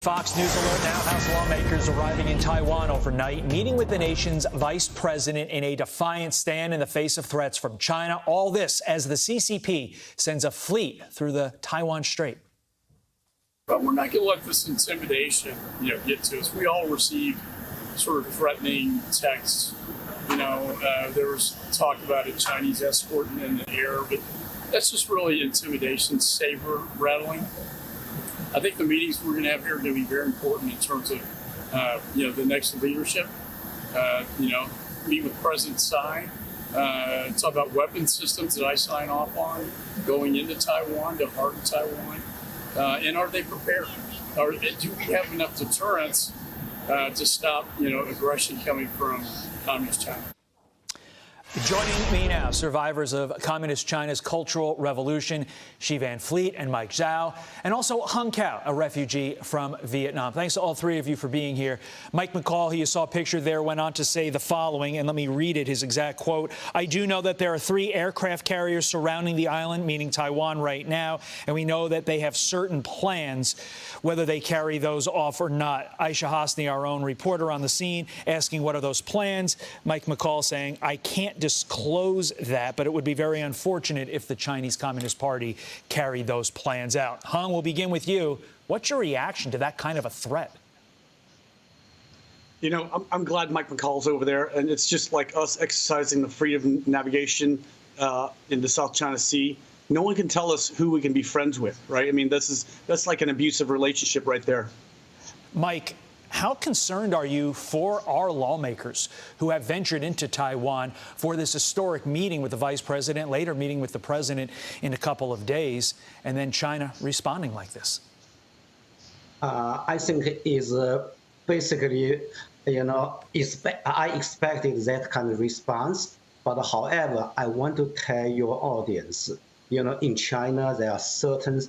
Fox News alert now. House lawmakers arriving in Taiwan overnight, meeting with the nation's vice president in a defiant stand in the face of threats from China. All this as the CCP sends a fleet through the Taiwan Strait. But we're not going to let this intimidation, get to us. We all receive sort of threatening texts. There was talk about a Chinese escorting in the air, but that's just really intimidation, saber rattling. I think the meetings we're going to have here are going to be very important in terms of, the next leadership. Meet with President Tsai, talk about weapon systems that I sign off on going into Taiwan, to harden Taiwan. And are they prepared? Do we have enough deterrence to stop, aggression coming from Communist China? Joining me now, survivors of Communist China's Cultural Revolution, Xi Van Fleet and Mike Zhao, and also Hung Cao, a refugee from Vietnam. Thanks to all three of you for being here. Mike McCall, who you saw a picture there, went on to say the following, and let me read it, his exact quote. "I do know that there are 3 aircraft carriers surrounding the island, meaning Taiwan right now, and we know that they have certain plans, whether they carry those off or not." Aisha Hosni, our own reporter on the scene, asking what are those plans. Mike McCall saying, "I can't disclose that, but it would be very unfortunate if the Chinese Communist Party carried those plans out." Hung, we'll begin with you. What's your reaction to that kind of a threat? I'm glad Mike McCall's over there, and it's just like us exercising the freedom of navigation in the South China Sea. No one can tell us who we can be friends with, right? I mean, that's like an abusive relationship right there. Mike, how concerned are you for our lawmakers who have ventured into Taiwan for this historic meeting with the vice president, later meeting with the president in a couple of days, and then China responding like this? I think it is basically, I expected that kind of response. But however, I want to tell your audience, in China, there are certain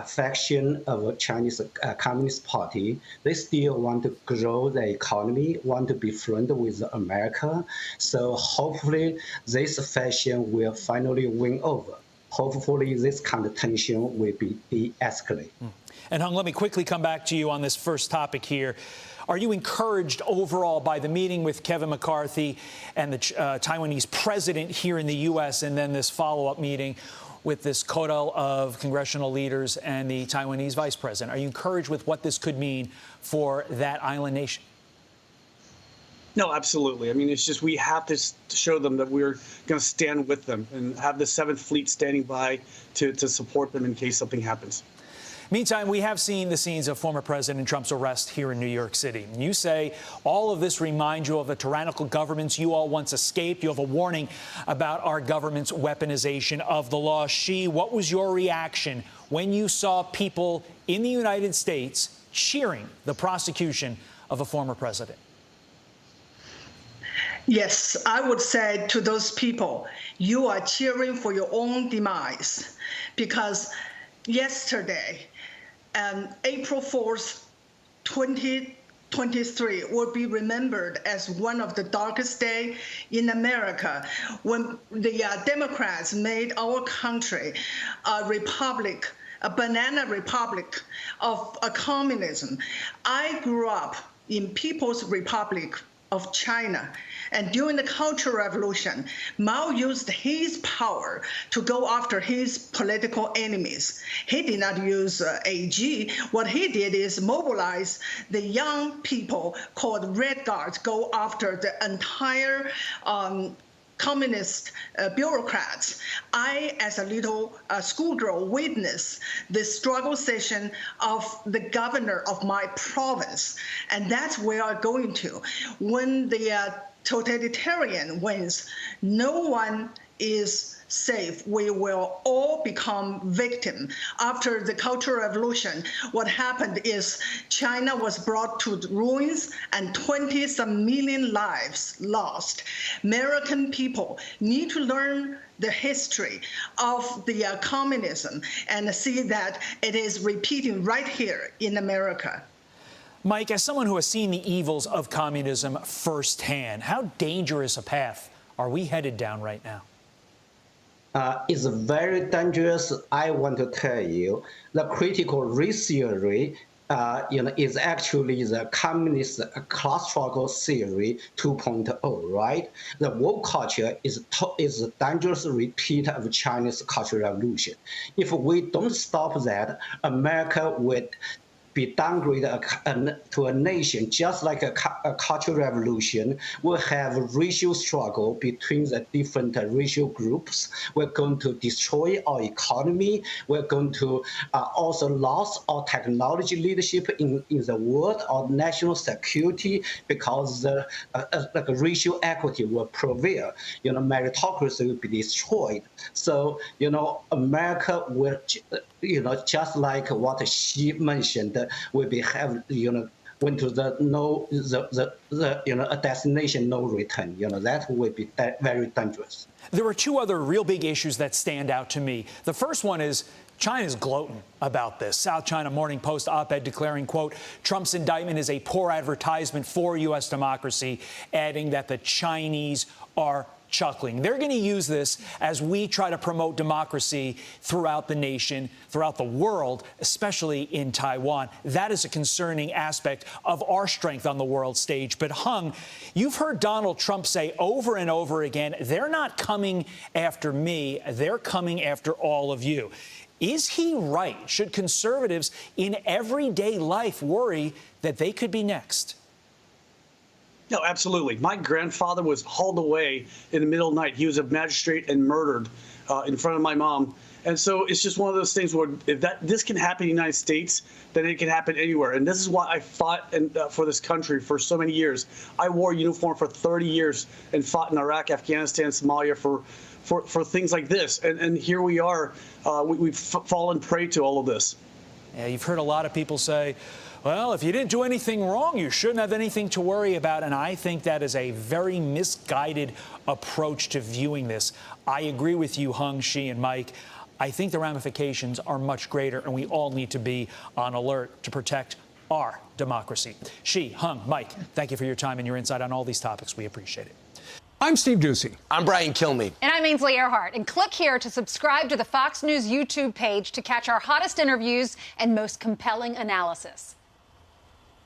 faction of Chinese Communist Party. They still want to grow the economy, want to be friends with America. So hopefully this faction will finally win over. Hopefully this kind of tension will be de-escalated. And Hung, let me quickly come back to you on this first topic here. Are you encouraged overall by the meeting with Kevin McCarthy and the Taiwanese president here in the U.S. and then this follow-up meeting with this coteau of congressional leaders and the Taiwanese vice president? Are you encouraged with what this could mean for that island nation? No, absolutely. I mean, it's just we have to show them that we're going to stand with them and have the 7th Fleet standing by to support them in case something happens. Meantime, we have seen the scenes of former President Trump's arrest here in New York City. You say all of this reminds you of the tyrannical governments you all once escaped. You have a warning about our government's weaponization of the law. Xi, what was your reaction when you saw people in the United States cheering the prosecution of a former president? Yes, I would say to those people, you are cheering for your own demise, because yesterday, April 4th, 2023 will be remembered as one of the darkest days in America, when the Democrats made our country a republic, a banana republic of communism. I grew up in People's Republic of China. And during the Cultural Revolution, Mao used his power to go after his political enemies. He did not use AG. What he did is mobilize the young people called Red Guards, go after the entire communist bureaucrats. I, as a little schoolgirl, witnessed the struggle session of the governor of my province. And that's where I'm going to. When the totalitarian wins, no one is safe. We will all become victims. After the Cultural Revolution, what happened is China was brought to ruins and 20-some million lives lost. American people need to learn the history of the communism and see that it is repeating right here in America. Mike, as someone who has seen the evils of communism firsthand, how dangerous a path are we headed down right now? It's very dangerous. I want to tell you, the critical race theory is actually the communist class struggle theory 2.0, right? The woke culture is a dangerous repeat of Chinese Cultural Revolution. If we don't stop that, America would be downgraded to a nation just like a cultural revolution. We'll have a racial struggle between the different racial groups. We're going to destroy our economy. We're going to also lose our technology leadership in the world, our national security, because the racial equity will prevail. Meritocracy will be destroyed. So, America will, just like what she mentioned, will be went to a destination no return. That will be very dangerous. There are two other real big issues that stand out to me. The first one is China's gloating about this. South China Morning Post op-ed declaring, quote, Trump's indictment is a poor advertisement for U.S. democracy, adding that the Chinese are chuckling. They're going to use this as we try to promote democracy throughout the nation, throughout the world, especially in Taiwan. That is a concerning aspect of our strength on the world stage. But Hung, you've heard Donald Trump say over and over again, they're not coming after me, they're coming after all of you. Is he right? Should conservatives in everyday life worry that they could be next? No, absolutely. My grandfather was hauled away in the middle of the night. He was a magistrate and murdered in front of my mom. And so it's just one of those things where if this can happen in the United States, then it can happen anywhere. And this is why I fought for this country for so many years. I wore a uniform for 30 years and fought in Iraq, Afghanistan, Somalia for things like this. And here we are. We've fallen prey to all of this. Yeah, you've heard a lot of people say, well, if you didn't do anything wrong, you shouldn't have anything to worry about. And I think that is a very misguided approach to viewing this. I agree with you, Hung, Shi, and Mike. I think the ramifications are much greater, and we all need to be on alert to protect our democracy. Shi, Hung, Mike, thank you for your time and your insight on all these topics. We appreciate it. I'm Steve Doocy. I'm Brian Kilmeade. And I'm Ainsley Earhart. And click here to subscribe to the Fox News YouTube page to catch our hottest interviews and most compelling analysis.